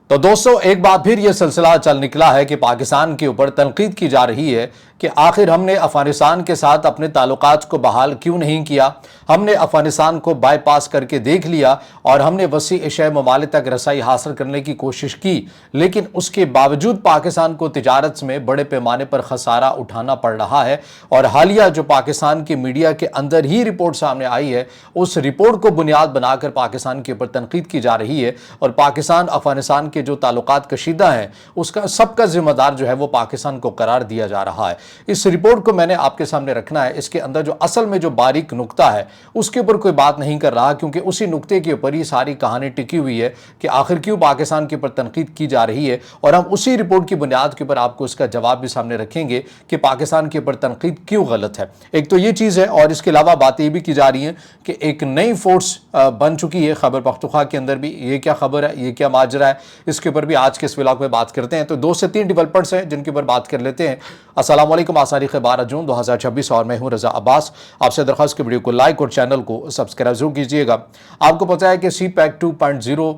تو دوستو ایک بار پھر یہ سلسلہ چل نکلا ہے کہ پاکستان کے اوپر تنقید کی جا رہی ہے کہ آخر ہم نے افغانستان کے ساتھ اپنے تعلقات کو بحال کیوں نہیں کیا، ہم نے افغانستان کو بائی پاس کر کے دیکھ لیا اور ہم نے وسیع شہ ممالک تک رسائی حاصل کرنے کی کوشش کی، لیکن اس کے باوجود پاکستان کو تجارت میں بڑے پیمانے پر خسارہ اٹھانا پڑ رہا ہے۔ اور حالیہ جو پاکستان کی میڈیا کے اندر ہی رپورٹ سامنے آئی ہے، اس رپورٹ کو بنیاد بنا کر پاکستان کے اوپر تنقید کی جا رہی ہے اور پاکستان افغانستان کے جو تعلقات کشیدہ ہیں اس کا سب کا ذمہ دار جو ہے وہ پاکستان کو قرار دیا جا رہا ہے۔ اس رپورٹ کو میں نے آپ کے سامنے رکھنا ہے، اس کے اندر جو اصل میں جو باریک نقطہ ہے اس کے اوپر کوئی بات نہیں کر رہا، کیونکہ اسی نقطے کے اوپر ہی ساری کہانی ٹکی ہوئی ہے کہ آخر کیوں پاکستان کے اوپر تنقید کی جا رہی ہے، اور ہم اسی رپورٹ کی بنیاد کے اوپر آپ کو اس کا جواب بھی سامنے رکھیں گے کہ پاکستان کے اوپر تنقید کیوں غلط ہے۔ ایک تو یہ چیز ہے، اور اس کے علاوہ باتیں یہ بھی کی جا رہی ہیں کہ ایک نئی فورس بن چکی ہے خیبر پختونخوا کے اندر بھی۔ یہ کیا خبر ہے، یہ کیا ماجرا ہے، اس کے اوپر بھی آج کے اس ولاگ میں بات کرتے ہیں۔ تو 2 سے 3 ڈیولپرز ہیں جن کے اوپر بات کر لیتے ہیں۔ السلام علیکم، آج تاریخ 12 جون 2026 اور میں ہوں رضا عباس۔ آپ سے درخواست کہ ویڈیو کو لائک اور چینل کو سبسکرائب ضرور کیجئے گا۔ آپ کو پتہ ہے کہ سی پیک 2.0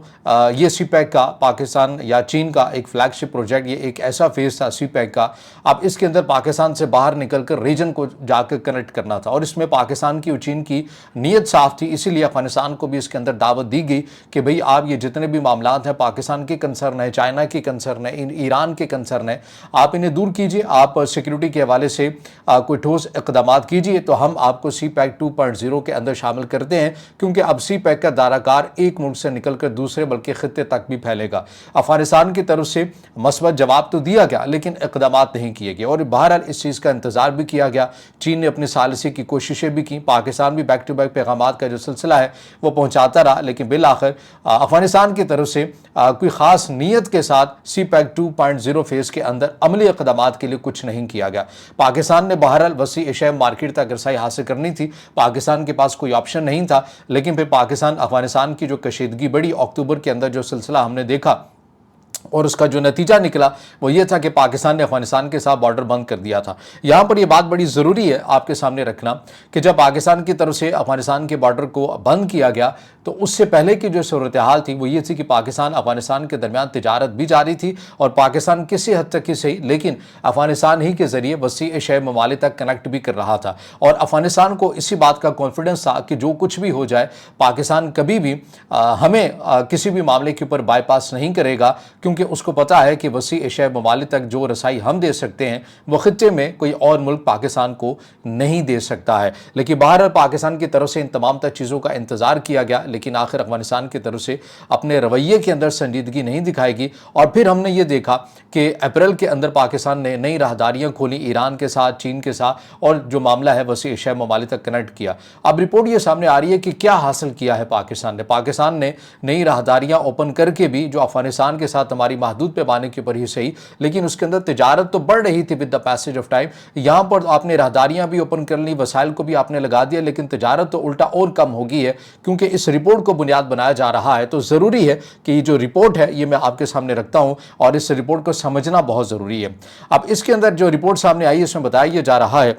یہ سی پیک کا پاکستان یا چین کا ایک فلیگ شپ پروجیکٹ، یہ ایک ایسا فیز تھا سی پیک کا، اب اس کے اندر پاکستان سے باہر نکل کر ریجن کو جا کر کنیکٹ کرنا تھا، اور اس میں پاکستان کی اور چین کی نیت صاف تھی، اسی لیے افغانستان کو بھی اس کے اندر دعوت دی گئی کہ بھئی آپ یہ جتنے بھی معاملات ہیں پاکستان کے کنسرن ہے، چائنا کے کنسرن ہے، ایران کے کنسرن ہے، آپ انہیں دور کیجئے، آپ سیکیورٹی کے حوالے سے کوئی ٹھوس اقدامات کیجئے، تو ہم آپ کو سی پیک 2.0 کے اندر شامل کرتے ہیں، کیونکہ اب سی پیک کا دائرہ کار ایک ملک سے نکل کر دوسرے بلکہ خطے تک بھی پھیلے گا۔ افغانستان کی طرف سے مثبت جواب تو دیا گیا لیکن اقدامات نہیں کیے گئے، اور بہرحال اس چیز کا انتظار بھی کیا گیا۔ چین نے اپنی ثالثی کی کوششیں بھی کی، پاکستان بھی بیک ٹو بیک پیغامات کا جو سلسلہ ہے وہ پہنچاتا رہا، لیکن بالآخر افغانستان کی طرف سے کوئی خاص نیت کے ساتھ سی پیک 2.0 فیز کے اندر عملی اقدامات کے لیے کچھ نہیں کیا گیا۔ پاکستان نے بہرحال وسیع شہ مارکیٹ تک رسائی حاصل کرنی تھی، پاکستان کے پاس کوئی آپشن نہیں تھا، لیکن پھر پاکستان افغانستان کی جو کشیدگی بڑی اکتوبر کے اندر جو سلسلہ ہم نے دیکھا اور اس کا جو نتیجہ نکلا وہ یہ تھا کہ پاکستان نے افغانستان کے ساتھ بارڈر بند کر دیا تھا۔ یہاں پر یہ بات بڑی ضروری ہے آپ کے سامنے رکھنا کہ جب پاکستان کی طرف سے افغانستان کے بارڈر کو بند کیا گیا تو اس سے پہلے کی جو صورتحال تھی وہ یہ تھی کہ پاکستان افغانستان کے درمیان تجارت بھی جاری تھی، اور پاکستان کسی حد تک کی صحیح لیکن افغانستان ہی کے ذریعے وسیع شہ ممالک تک کنیکٹ بھی کر رہا تھا، اور افغانستان کو اسی بات کا کانفیڈنس تھا کہ جو کچھ بھی ہو جائے پاکستان کبھی بھی ہمیں کسی بھی معاملے کے اوپر بائی پاس نہیں کرے گا، کیونکہ اس کو پتا ہے کہ وسیع شہ ممالک تک جو رسائی ہم دے سکتے ہیں وہ خطے میں کوئی اور ملک پاکستان کو نہیں دے سکتا ہے۔ لیکن بہرحال پاکستان کی طرف سے ان تمام تر چیزوں کا انتظار کیا گیا، لیکن آخر افغانستان کی طرف سے اپنے رویے کے اندر سنجیدگی نہیں دکھائے گی، اور پھر ہم نے یہ دیکھا کہ اپریل کے اندر پاکستان نے نئی راہداریاں کھولی ایران کے ساتھ، چین کے ساتھ، اور جو معاملہ ہے وسیع شہ ممالک تک کنیکٹ کیا۔ اب رپورٹ یہ سامنے آ رہی ہے کہ کیا حاصل کیا ہے پاکستان نے نئی راہداریاں اوپن کر کے بھی جو افغانستان کے ساتھ ہماری محدود پیمانے کے اوپر ہی صحیح، لیکن اس کے اندر تجارت تو بڑھ رہی تھی with the passage of time. یہاں پر آپ نے راہداریاں بھی اوپن کر لی، وسائل کو بھی آپ نے لگا دیا، لیکن تجارت تو الٹا اور کم ہو گئی ہے، کیونکہ اس رپورٹ کو بنیاد بنایا جا رہا ہے۔ تو ضروری ہے کہ یہ جو رپورٹ ہے یہ میں آپ کے سامنے رکھتا ہوں، اور اس رپورٹ کو سمجھنا بہت ضروری ہے۔ اب اس کے اندر جو رپورٹ سامنے آئی ہے اس میں بتایا جا رہا ہے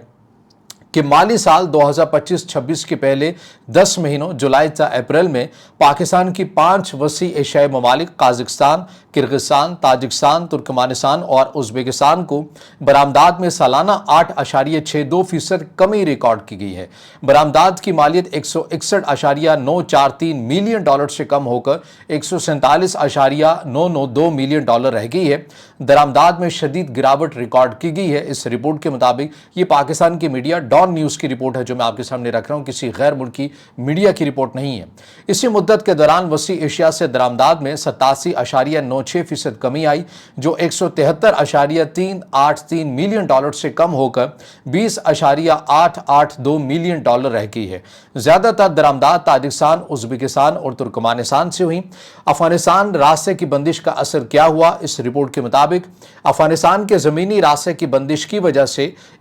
کہ مالی سال 2025-26 کے پہلے 10 مہینوں جولائی تا اپریل میں پاکستان کی 5 وسیع شہ ممالک قازقستان، کرغزستان، تاجکستان، ترکمانستان اور ازبکستان کو برآمدات میں سالانہ 8.62% کمی ریکارڈ کی گئی ہے۔ برآمدات کی مالیت $161.943 ملین سے کم ہو کر $147.992 ملین رہ گئی ہے۔ درآمدات میں شدید گراوٹ ریکارڈ کی گئی ہے۔ اس رپورٹ کے مطابق یہ پاکستان کی میڈیا ڈان نیوز کی رپورٹ ہے جو میں آپ کے سامنے رکھ رہا ہوں، کسی غیر ملکی میڈیا کی رپورٹ نہیں ہے۔ اسی مدت کے دوران وسیع ایشیا سے درآمدات میں 87.96% کمی آئی، جو $173.383 ملین سے کم ہو کر $20.882 ملین رہ گئی ہے۔ زیادہ تر درآمدات تاجکستان، ازبکستان اور ترکمانستان سے ہوئی۔ افغانستان راستے کی بندش کا اثر کیا ہوا؟ اس رپورٹ کے مطابق افغانستان کے زمینی راستے کی بندش کی وجہ سے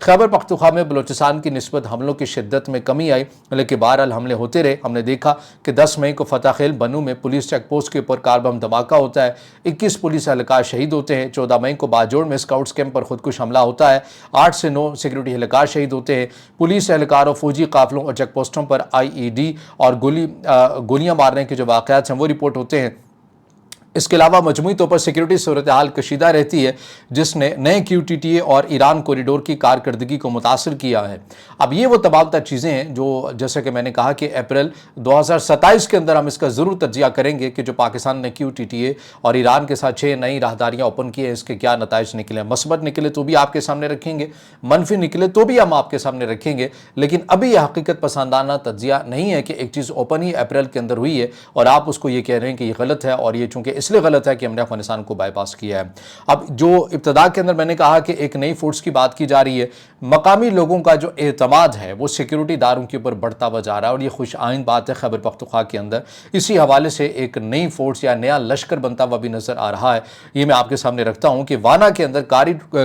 خیبر پختونخوا میں بلوچستان کی نسبت حملوں کی شدت میں کمی آئی، لیکن بہرحال حملے ہوتے رہے۔ ہم نے دیکھا کہ 10 مئی کو فتح خیل بنو میں پولیس چیک پوسٹ کے اوپر کار بم دھماکہ ہوتا ہے، 21 پولیس اہلکار شہید ہوتے ہیں۔ 14 مئی کو باجوڑ میں اسکاؤٹس کیمپ پر خودکش حملہ ہوتا ہے، 8 سے 9 سیکورٹی اہلکار شہید ہوتے ہیں۔ پولیس اہلکار اور فوجی قافلوں اور چیک پوسٹوں پر IED اور گولیاں مارنے کے جو واقعات ہیں وہ رپورٹ ہوتے ہیں۔ اس کے علاوہ مجموعی طور پر سیکیورٹی صورتحال کشیدہ رہتی ہے، جس نے نئے QTTA اور ایران کوریڈور کی کارکردگی کو متاثر کیا ہے۔ اب یہ وہ تمام تر چیزیں ہیں جو جیسے کہ میں نے کہا کہ اپریل 2027 کے اندر ہم اس کا ضرور تجزیہ کریں گے کہ جو پاکستان نے QTTA اور ایران کے ساتھ 6 نئی راہداریاں اوپن کی ہیں، اس کے کیا نتائج نکلے۔ مثبت نکلے تو بھی آپ کے سامنے رکھیں گے، منفی نکلے تو بھی ہم آپ کے سامنے رکھیں گے، لیکن ابھی یہ حقیقت پسندانہ تجزیہ نہیں ہے کہ ایک چیز اوپن ہی اپریل کے اندر ہوئی ہے اور آپ اس کو یہ کہہ رہے ہیں کہ یہ غلط ہے، اور یہ چونکہ اس لیے غلط ہے کہ ہم نے افغانستان کو بائی پاس کیا ہے۔ اب جو ابتدا کے اندر میں نے کہا کہ ایک نئی فورس کی بات کی جا رہی ہے، مقامی لوگوں کا جو اعتماد ہے وہ سیکیورٹی داروں کے اوپر بڑھتا ہوا جا رہا ہے، اور یہ خوش آئند بات ہے خیبر پختونخوا کے اندر۔ اسی حوالے سے ایک نئی فورس یا نیا لشکر بنتا ہوا بھی نظر آ رہا ہے۔ یہ میں آپ کے سامنے رکھتا ہوں کہ وانا کے اندر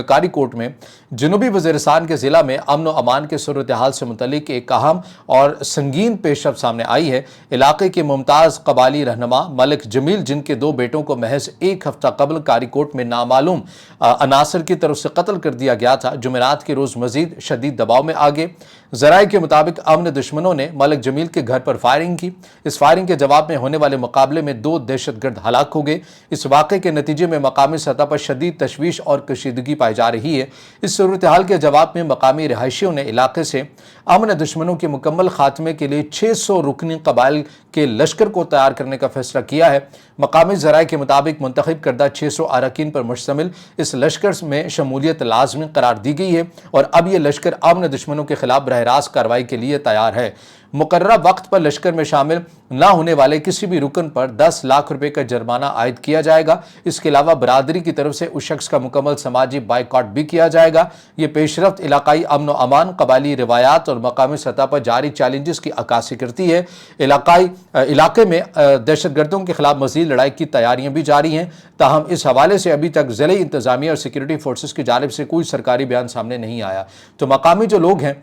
کاری کوٹ میں جنوبی وزیرستان کے ضلع میں امن و امان کے صورتحال سے متعلق ایک اہم اور سنگین پیش رفت سامنے آئی ہے۔ علاقے کے ممتاز قبائلی رہنما ملک جمیل، جن کے 2 بیٹوں کو محض 1 ہفتہ قبل کاری کوٹ میں نامعلوم عناصر کی طرف سے قتل کر دیا گیا تھا، جمعرات کے روز مزید شدید دباؤ میں آگے۔ ذرائع کے مطابق امن دشمنوں نے ملک جمیل کے گھر پر فائرنگ کی۔ اس فائرنگ کے جواب میں ہونے والے مقابلے میں 2 دہشت گرد ہلاک ہو گئے۔ اس واقعے کے نتیجے میں مقامی سطح پر شدید تشویش اور کشیدگی پائی جا رہی ہے۔ اس صورتحال کے جواب میں مقامی رہائشیوں نے علاقے سے امن دشمنوں کے مکمل خاتمے کے لیے 600 رکنی قبائل کے لشکر کو تیار کرنے کا فیصلہ کیا ہے۔ مقامی ذرائع کے مطابق منتخب کردہ 600 اراکین پر مشتمل اس لشکر میں شمولیت لازمی قرار دی گئی ہے، اور اب یہ لشکر امن دشمنوں کے خلاف براہ راست کارروائی کے لیے تیار ہے۔ مقررہ وقت پر لشکر میں شامل نہ ہونے والے کسی بھی رکن پر 10 لاکھ روپے کا جرمانہ عائد کیا جائے گا۔ اس کے علاوہ برادری کی طرف سے اس شخص کا مکمل سماجی بائیکاٹ بھی کیا جائے گا۔ یہ پیش رفت علاقائی امن و امان، قبائلی روایات اور مقامی سطح پر جاری چیلنجز کی عکاسی کرتی ہے۔ علاقے میں دہشت گردوں کے خلاف مزید لڑائی کی تیاریاں بھی جاری ہیں، تاہم اس حوالے سے ابھی تک ضلعی انتظامیہ اور سیکورٹی فورسز کی جانب سے کوئی سرکاری بیان سامنے نہیں آیا۔ تو مقامی جو لوگ ہیں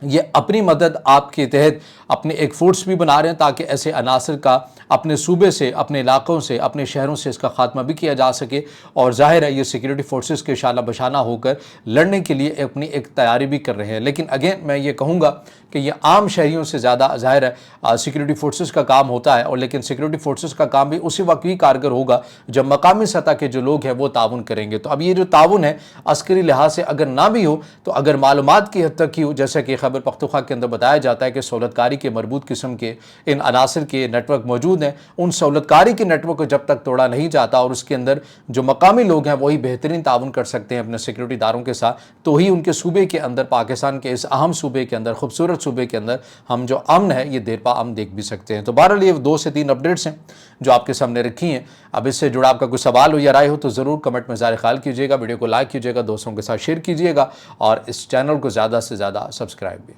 یہ اپنی مدد آپ کے تحت اپنے ایک فورس بھی بنا رہے ہیں تاکہ ایسے عناصر کا اپنے صوبے سے، اپنے علاقوں سے، اپنے شہروں سے اس کا خاتمہ بھی کیا جا سکے، اور ظاہر ہے یہ سیکورٹی فورسز کے شانہ بشانہ ہو کر لڑنے کے لیے اپنی ایک تیاری بھی کر رہے ہیں۔ لیکن اگین میں یہ کہوں گا کہ یہ عام شہریوں سے زیادہ ظاہر ہے سیکورٹی فورسز کا کام ہوتا ہے، اور لیکن سیکورٹی فورسز کا کام بھی اسی وقت بھی کارگر ہوگا جب مقامی سطح کے جو لوگ ہیں وہ تعاون کریں گے۔ تو اب یہ جو تعاون ہے عسکری لحاظ سے اگر نہ بھی ہو تو اگر معلومات کی حد تک ہی ہو، جیسا کہ خیبر پختونخوا کے اندر بتایا جاتا ہے کہ سہولت کاری کے مربوط قسم کے ان عناصر کے نیٹ ورک موجود ہیں، ان سہولت کاری کے نیٹ ورک کو جب تک توڑا نہیں جاتا اور اس کے اندر جو مقامی لوگ ہیں وہی بہترین تعاون کر سکتے ہیں اپنے سیکورٹی داروں کے ساتھ، تو ہی ان کے صوبے کے اندر، پاکستان کے اس اہم صوبے کے اندر، خوبصورت صوبے کے اندر ہم جو امن ہے یہ دیر پا امن دیکھ بھی سکتے ہیں۔ تو بہرحال یہ 2 سے 3 اپڈیٹس ہیں جو آپ کے سامنے رکھی ہیں۔ اب اس سے جڑا آپ کا کوئی سوال ہو یا رائے ہو تو ضرور کمنٹ میں اظہار خیال کیجیے گا، ویڈیو کو لائک کیجیے گا، دوستوں کے ساتھ شیئر کیجیے گا، اور اس چینل کو زیادہ سے زیادہ سبسکرائب بھی۔